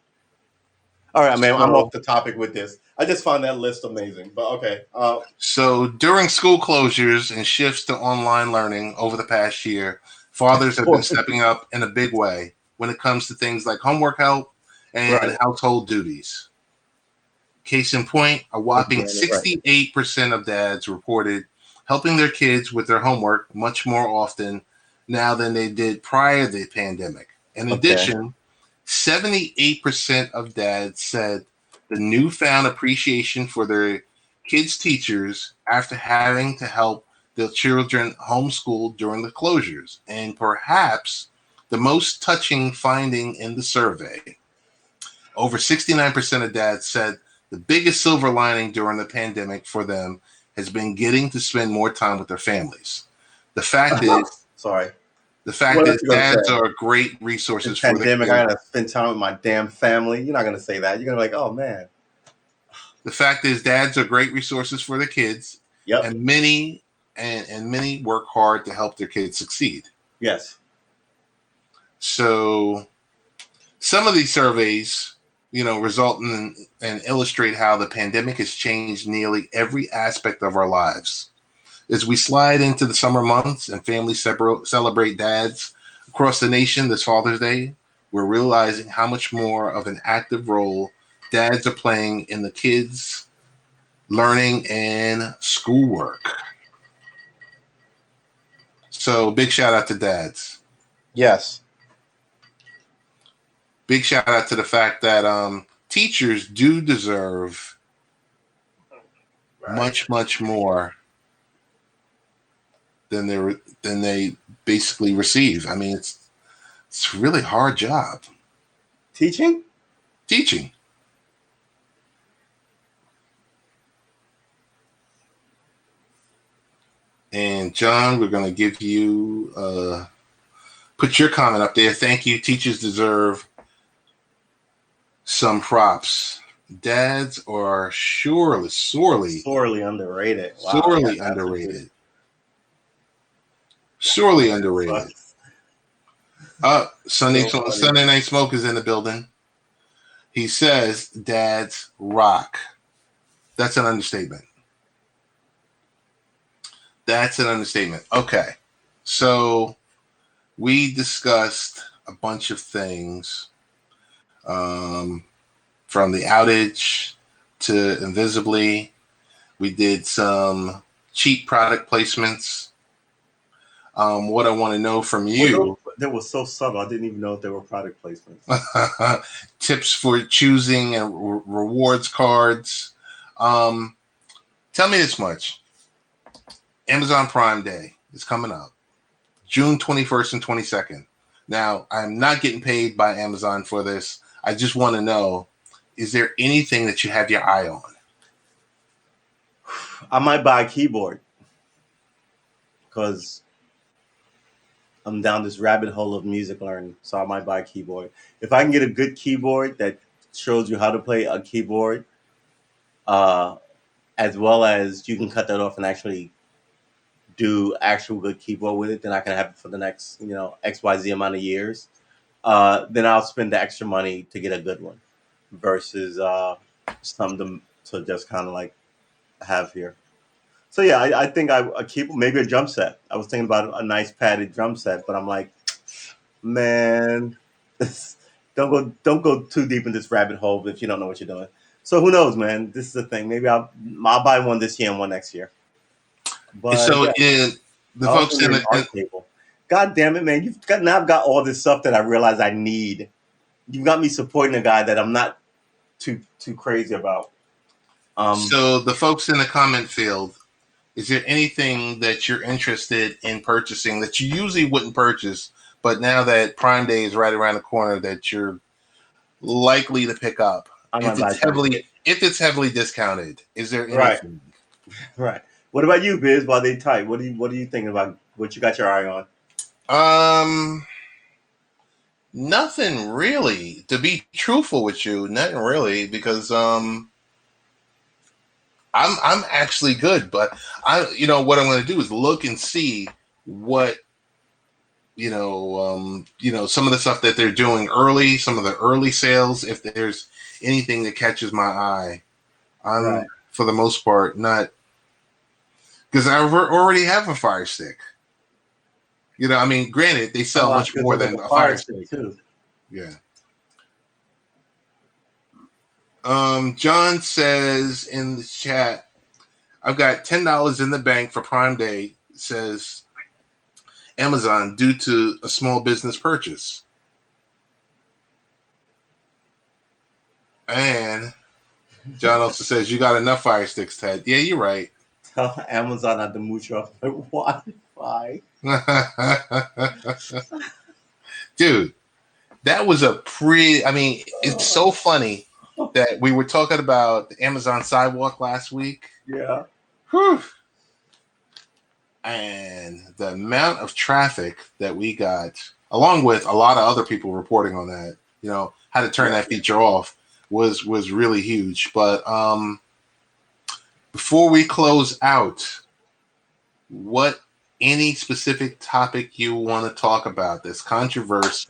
All right, man. I'm off So, the topic with this. I just found that list amazing. But okay. so during school closures and shifts to online learning over the past year, fathers have been stepping up in a big way when it comes to things like homework help and Right. household duties. Case in point, a whopping Right. 68% of dads reported helping their kids with their homework much more often now than they did prior to the pandemic. In Okay. addition, 78% of dads said the newfound appreciation for their kids' teachers after having to help their children homeschool during the closures. And perhaps the most touching finding in the survey, over 69% of dads said the biggest silver lining during the pandemic for them has been getting to spend more time with their families. The fact is, Sorry. the fact What else is, you gonna dads say? are great This resources for the pandemic, I kids. gotta spend time with my damn family. You're not gonna say that. You're gonna be like, oh man. The fact is, dads are great resources for the kids, Yep. and many work hard to help their kids succeed. Yes. So some of these surveys, result in and illustrate how the pandemic has changed nearly every aspect of our lives. As we slide into the summer months and families celebrate dads across the nation this Father's Day, we're realizing how much more of an active role dads are playing in the kids' learning and schoolwork. So, big shout out to dads. Yes. Big shout out to the fact that teachers do deserve Right. much, much more than they basically receive. I mean, it's a really hard job Teaching? teaching. And John, we're going to give you put your comment up there. Thank you. Teachers deserve some props. Dads are Sorely underrated. Wow. sorely Yeah, that's a underrated. good- Sorely underrated. Sunday So funny. Sunday Night Smoke is in the building. He says, "Dads rock." That's an understatement. That's an understatement. Okay, so we discussed a bunch of things, from the outage to Invisibly. We did some cheap product placements. What I want to know from you, They were so subtle. I didn't even know if they were product placements. tips for choosing and rewards cards. Tell me this much. Amazon Prime Day is coming up, June 21st and 22nd. Now, I'm not getting paid by Amazon for this. I just want to know, is there anything that you have your eye on? I might buy a keyboard because I'm down this rabbit hole of music learning. So I might buy a keyboard. If I can get a good keyboard that shows you how to play a keyboard, as well as you can cut that off and actually do actual good keyboard with it, then I can have it for the next, XYZ amount of years. Then I'll spend the extra money to get a good one versus something to just kind of like have here. So yeah, I think I keep maybe a drum set. I was thinking about a nice padded drum set, but I'm like, man, don't go too deep in this rabbit hole if you don't know what you're doing. So who knows, man? This is the thing. Maybe I'll buy one this year and one next year. But So yeah, in the I also folks need an art table. God damn it, man! Now I've got all this stuff that I realize I need. You've got me supporting a guy that I'm not too crazy about. so the folks in the comment field, is there anything that you're interested in purchasing that you usually wouldn't purchase, but now that Prime Day is right around the corner, that you're likely to pick up? I might buy something. If it's heavily discounted, is there Right, anything? right. What about you, Biz? While they type, what are you thinking about? What you got your eye on? Um, Nothing really. To be truthful with you, nothing really, because I'm actually good, but what I'm going to do is look and see what some of the stuff that they're doing early, some of the early sales. If there's anything that catches my eye, I'm Right. for the most part not, because I already have a Fire Stick. I mean, granted, they sell much more than a Fire Stick too. Yeah. John says in the chat, I've got $10 in the bank for Prime Day, says Amazon, due to a small business purchase. And John also says, you got enough Fire Sticks, Ted. Yeah, you're right. Tell Amazon not to mooch off my Wi-Fi. Dude, that was it's so funny that we were talking about the Amazon sidewalk last week. Yeah. Whew. And the amount of traffic that we got, along with a lot of other people reporting on that, how to turn that feature off, was really huge. But before we close out, any specific topic you want to talk about that's controversial?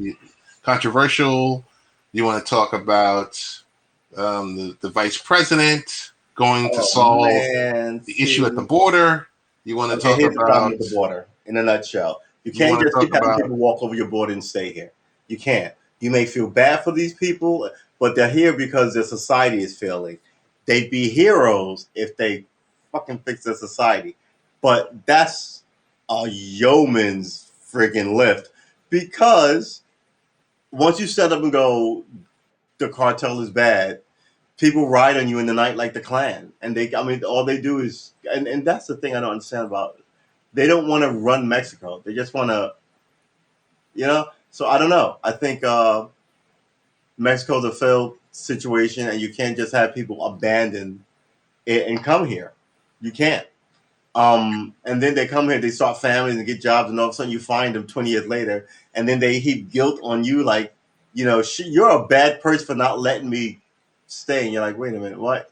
You want to talk about the vice president going to solve the issue at the border? You want to talk here's the problem about with the border in a nutshell. You can't just keep having people walk over your border and stay here. You can't. You may feel bad for these people, but they're here because their society is failing. They'd be heroes if they fucking fix their society. But that's a yeoman's friggin' lift, because once you set up and go, the cartel is bad, people ride on you in the night like the Klan. And all they do is, and that's the thing I don't understand about They don't want to run Mexico. They just want to, you know. So I don't know. I think Mexico's a failed situation, and you can't just have people abandon it and come here. You can't. And then they come here, they start families and get jobs, and all of a sudden you find them 20 years later, and then they heap guilt on you, like, you're a bad person for not letting me stay. And you're like, wait a minute, what?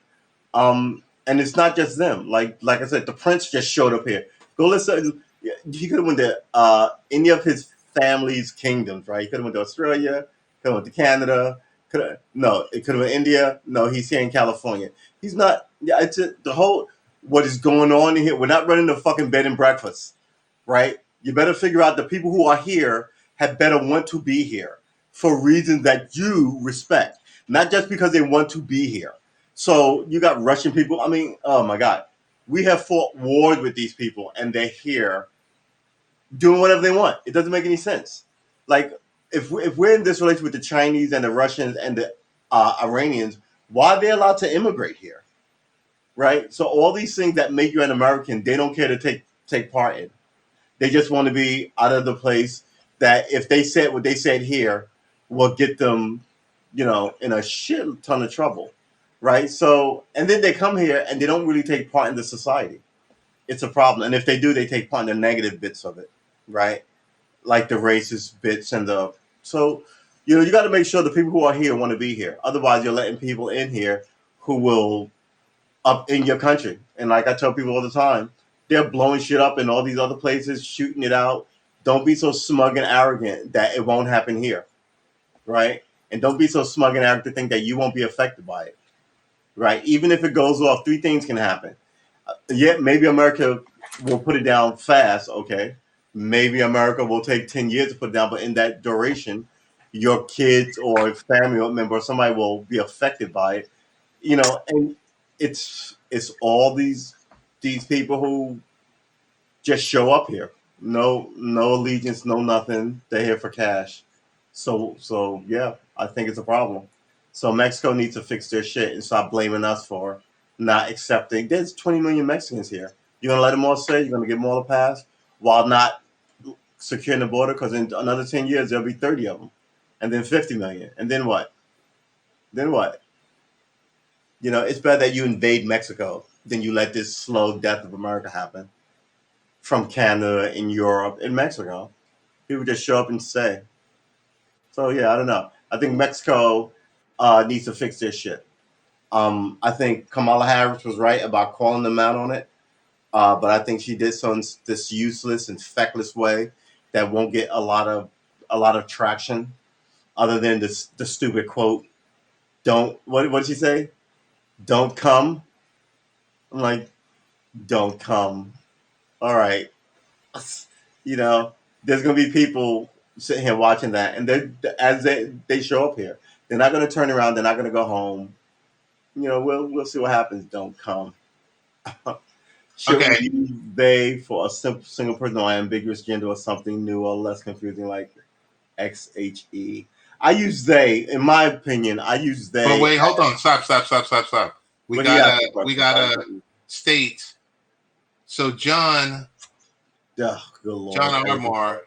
And it's not just them. Like I said, the prince just showed up here. Go listen. He could have went to any of his family's kingdoms, right? He could have went to Australia, could have went to Canada. No, it could have been India. No, he's here in California. He's not. Yeah, it's the whole what is going on in here. We're not running the fucking bed and breakfast, right? You better figure out the people who are here had better want to be here for reasons that you respect, not just because they want to be here. So you got Russian people. I mean, oh my God, we have fought wars with these people, and they're here doing whatever they want. It doesn't make any sense. Like if we're in this relationship with the Chinese and the Russians and the Iranians, why are they allowed to immigrate here? Right. So all these things that make you an American, they don't care to take part in. They just want to be out of the place that if they said what they said here will get them, in a shit ton of trouble. Right. So, and then they come here and they don't really take part in the society. It's a problem. And if they do, they take part in the negative bits of it. Right. Like the racist bits and so, you got to make sure the people who are here want to be here. Otherwise, you're letting people in here who will up in your country. And like I tell people all the time, they're blowing shit up in all these other places, shooting it out. Don't be so smug and arrogant that it won't happen here, right? And don't be so smug and arrogant to think that you won't be affected by it, right? Even if it goes off, three things can happen. Yeah, maybe America will put it down fast, okay? Maybe America will take 10 years to put it down, but in that duration, your kids or family member or somebody will be affected by it, and it's all these people who just show up here. No allegiance, no nothing. They're here for cash. So yeah, I think it's a problem. So Mexico needs to fix their shit and stop blaming us for not accepting. There's 20 million Mexicans here. You're gonna let them all stay? You're gonna give them all a pass while not securing the border? Because in another 10 years there'll be 30 of them, and then 50 million, and then what? Then what? It's better that you invade Mexico than you let this slow death of America happen from Canada and Europe and Mexico. People just show up and stay. So yeah, I don't know. I think Mexico needs to fix their shit. I think Kamala Harris was right about calling them out on it, but I think she did so in this useless and feckless way that won't get a lot of traction, other than the stupid quote. Don't what did she say? Don't come. I'm like, don't come. All right. There's gonna be people sitting here watching that, and as they show up here, they're not gonna turn around. They're not gonna go home. We'll see what happens. Don't come. Should Okay. we use they for a simple single person or ambiguous gender or something new or less confusing like XHE? I use they. In my opinion, I use they. But wait, hold on. Stop. We What do you ask gotta the question? we gotta state. So John Ugh, good Lord. John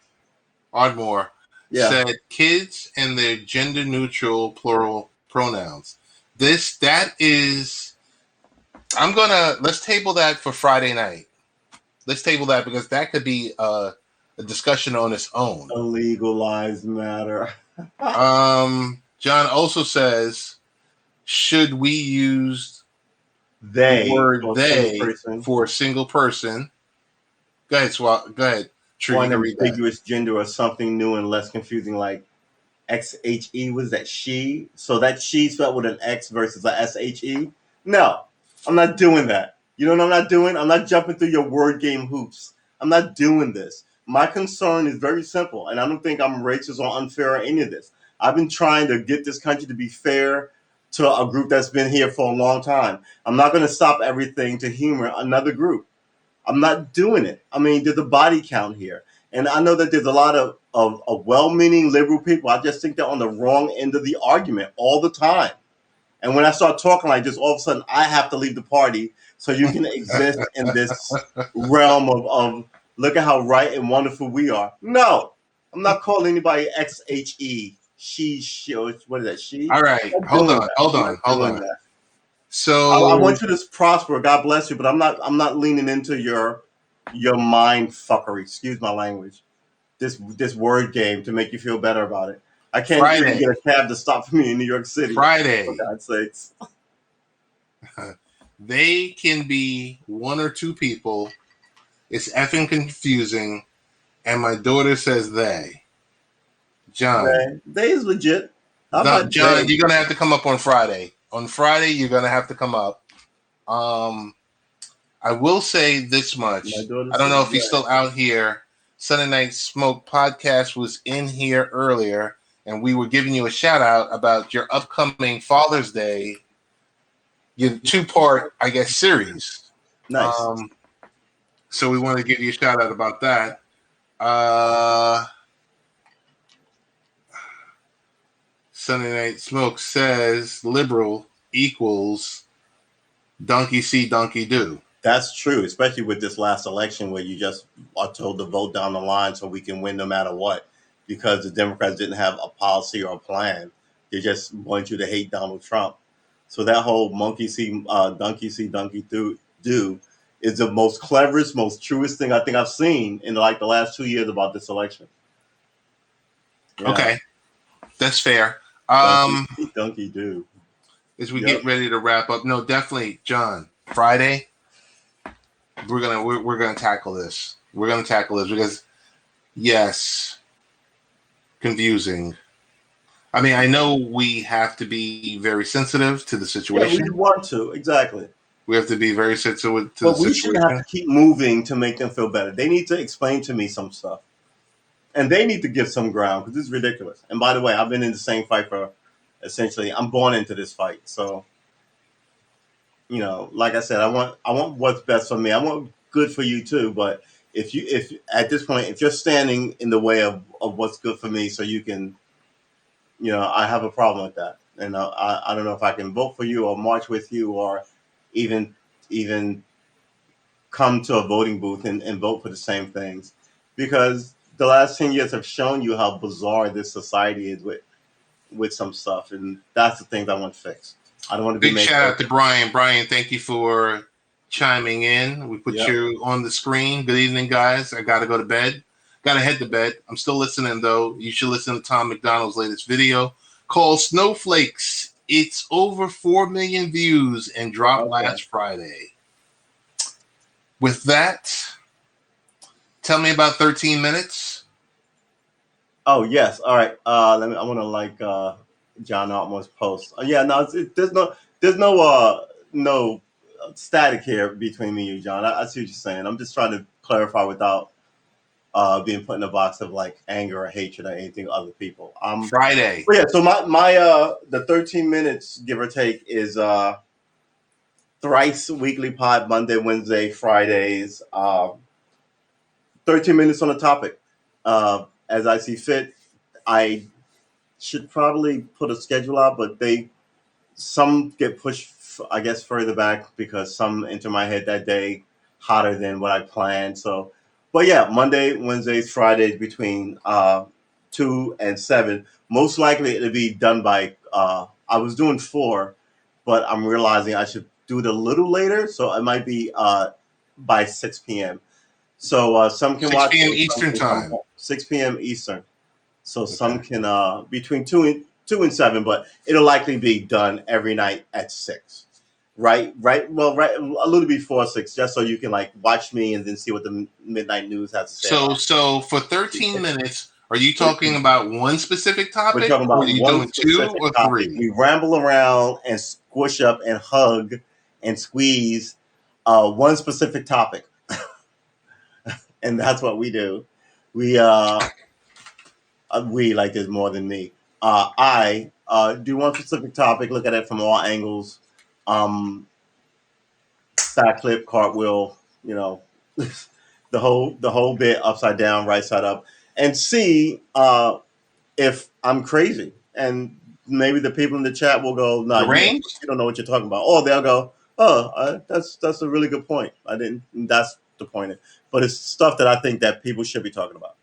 Ardmore Yeah. said kids and their gender neutral plural pronouns. That is let's table that for Friday night. Let's table that because that could be a discussion on its own. Illegal lives matter. John also says, should we use They the word for they single person, for a single person? Go ahead, Go ahead, True. or You an can read that. ambiguous gender or something new and less confusing like XHE? Was that she? So that she spelled with an X versus a SHE? No, I'm not doing that. You know what I'm not doing? I'm not jumping through your word game hoops. I'm not doing this. My concern is very simple, and I don't think I'm racist or unfair or any of this. I've been trying to get this country to be fair to a group that's been here for a long time. I'm not going to stop everything to humor another group. I'm not doing it. I mean, there's a body count here. And I know that there's a lot of well-meaning liberal people. I just think they're on the wrong end of the argument all the time. And when I start talking like this, all of a sudden I have to leave the party so you can exist in this realm Look at how right and wonderful we are. No, I'm not calling anybody XHE. She, what is that? She? All right, I'm not hold doing on, that. hold I'm not on, hold doing on. that. I So, want you to prosper. God bless you, but I'm not leaning into your mind fuckery. Excuse my language. This word game to make you feel better about it. I can't even Friday, get a cab to stop for me in New York City. For Friday, God's sakes. they can be one or two people. It's effing confusing, and my daughter says they. John, They is legit. How about John, they? you're gonna have to come up on Friday. On Friday, you're gonna have to come up. Um, I will say this My much. daughter I don't says know if he's they. still out here. Sunday Night Smoke podcast was in here earlier, and we were giving you a shout out about your upcoming Father's Day, your 2-part, I guess, series. Nice. So we want to give you a shout out about that. Uh, Sunday Night Smoke says liberal equals donkey see, donkey do. That's true, especially with this last election where you just are told to vote down the line so we can win no matter what, because the Democrats didn't have a policy or a plan. They just want you to hate Donald Trump. So that whole donkey see, donkey do is the most cleverest, most truest thing I think I've seen in like the last 2 years about this election. You know, Okay, that's fair. donkey see, donkey do. As we Yep. get ready to wrap up, no, definitely, John. Friday, we're gonna tackle this. We're gonna tackle this because yes, confusing. I mean, I know we have to be very sensitive to the Yeah, we situation. want to exactly. We have to be very sensitive to the But we shouldn't have situation. to keep moving to make them feel better. They need to explain to me some stuff. And they need to give some ground because this is ridiculous. And by the way, I've been in the same fight for essentially, I'm born into this fight. So, like I said, I want what's best for me. I want good for you too. But if at this point, if you're standing in the way of what's good for me, so you can, I have a problem with that. And I don't know if I can vote for you or march with you or even even come to a voting booth and vote for the same things, because the last 10 years have shown you how bizarre this society is with some stuff, and that's the things I want fixed. I don't want to be Big made shout out to perfect. Brian. Brian, thank you for chiming in. We put Yep. you on the screen. Good evening, guys. I gotta go to bed. Gotta head to bed. I'm still listening though. You should listen to Tom McDonald's latest video called Snowflakes. It's over 4 million views and dropped Okay. last Friday. With that, tell me about 13 minutes. Oh yes. All right. Let me. I want to like John Altman's post. Yeah. No. There's no static here between me and you, John. I see what you're saying. I'm just trying to clarify without being put in a box of like anger or hatred or anything of other people. Friday. But yeah, so my the 13 minutes give or take is thrice weekly pod, Monday, Wednesday, Fridays. 13 minutes on a topic. As I see fit. I should probably put a schedule out, but some get pushed, I guess, further back because some enter my head that day hotter than what I planned. So, but yeah, Monday, Wednesdays, Fridays between 2 and 7. Most likely it'll be done by. I was doing 4, but I'm realizing I should do it a little later, so it might be by 6 p.m. So some can 6 watch p.m. it, some Eastern can come time. home. 6 p.m. Eastern. So some Okay. can between 2 and 7, but it'll likely be done every night at 6. Right. Well, right a little before 6, just so you can like watch me and then see what the midnight news has to say So, about so for 13 minutes, are you talking it. about one specific We're topic, talking or are about you one doing 2 specific or topic. 3? We ramble around and squish up and hug and squeeze one specific topic, and that's what we do. We we like there's more than me. I do one specific topic, look at it from all angles, um, backflip, cartwheel, the whole bit upside down, right side up, and see if I'm crazy. And maybe the people in the chat will go, "No, Deranged? you don't know what you're talking about," or they'll go, "Oh, that's a really good point. I didn't. That's disappointing. But it's stuff that I think that people should be talking about.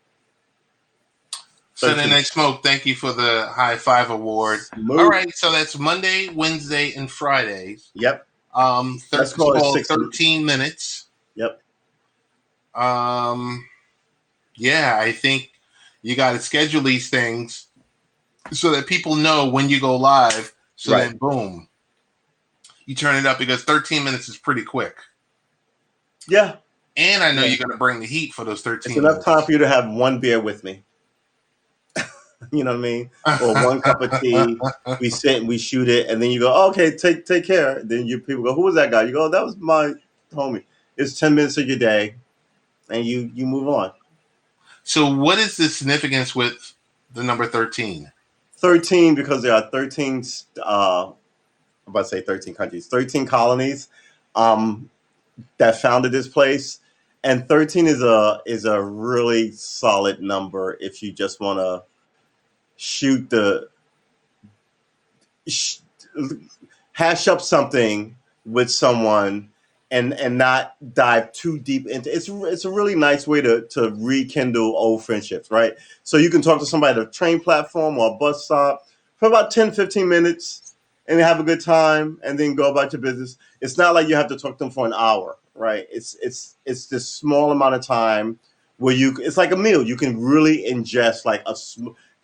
Sunday Night Smoke, thank you for the high five award. Smooth. All right, so that's Monday, Wednesday, and Fridays. Yep. Let's call it 13 minutes. Yep. Yeah, I think you got to schedule these things so that people know when you go live. So then, boom, you turn it up, because 13 minutes is pretty quick. Yeah. And I know you're going to bring the heat for those 13 minutes. It's enough time for you to have one beer with me. You know what I mean? Or one cup of tea. We sit and we shoot it, and then you go, oh, okay, take care. Then people go, who was that guy? You go, that was my homie. It's 10 minutes of your day, and you move on. So what is the significance with the number 13? 13, because there are 13, I'm about to say 13 countries, 13 colonies that founded this place. And 13 is a really solid number if you just want to hash up something with someone and not dive too deep into it. It's a really nice way to rekindle old friendships, right? So you can talk to somebody at a train platform or a bus stop for about 10, 15 minutes and have a good time and then go about your business. It's not like you have to talk to them for an hour, right? It's this small amount of time where it's like a meal. You can really ingest, like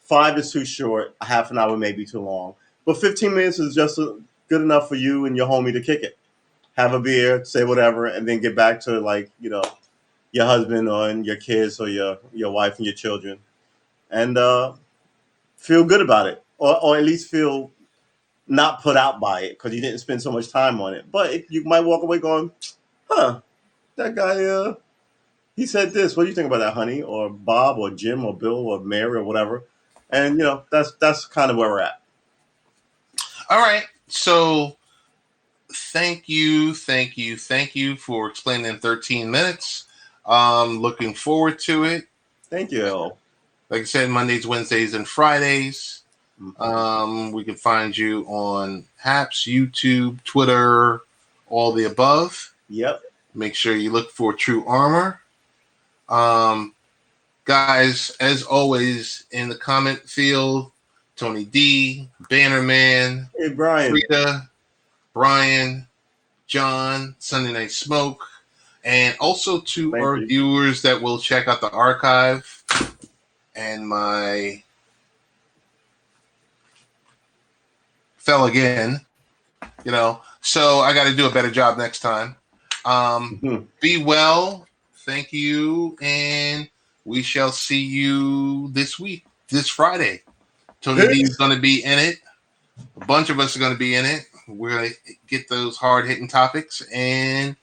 5 is too short, a half an hour may be too long. But 15 minutes is just good enough for you and your homie to kick it. Have a beer, say whatever, and then get back to, like, your husband or your kids or your wife and your children. And feel good about it. Or at least feel not put out by it because you didn't spend so much time on it. But you might walk away going, that guy, he said this. What do you think about that, honey? Or Bob or Jim or Bill or Mary or whatever. And, that's kind of where we're at. All right. So thank you for explaining in 13 minutes. Looking forward to it. Thank you. Like I said, Mondays, Wednesdays, and Fridays. Mm-hmm. We can find you on Haps, YouTube, Twitter, all the above. Yep. Make sure you look for Tru Armor. Guys, as always, in the comment field, Tony D, Bannerman, hey, Brian, Rita, Brian, John, Sunday Night Smoke, and also to our viewers that will check out the archive and my fell again, so I got to do a better job next time. Be well. Thank you. And we shall see you this Friday. Tony D is going to be in it. A bunch of us are going to be in it. We're going to get those hard-hitting topics, and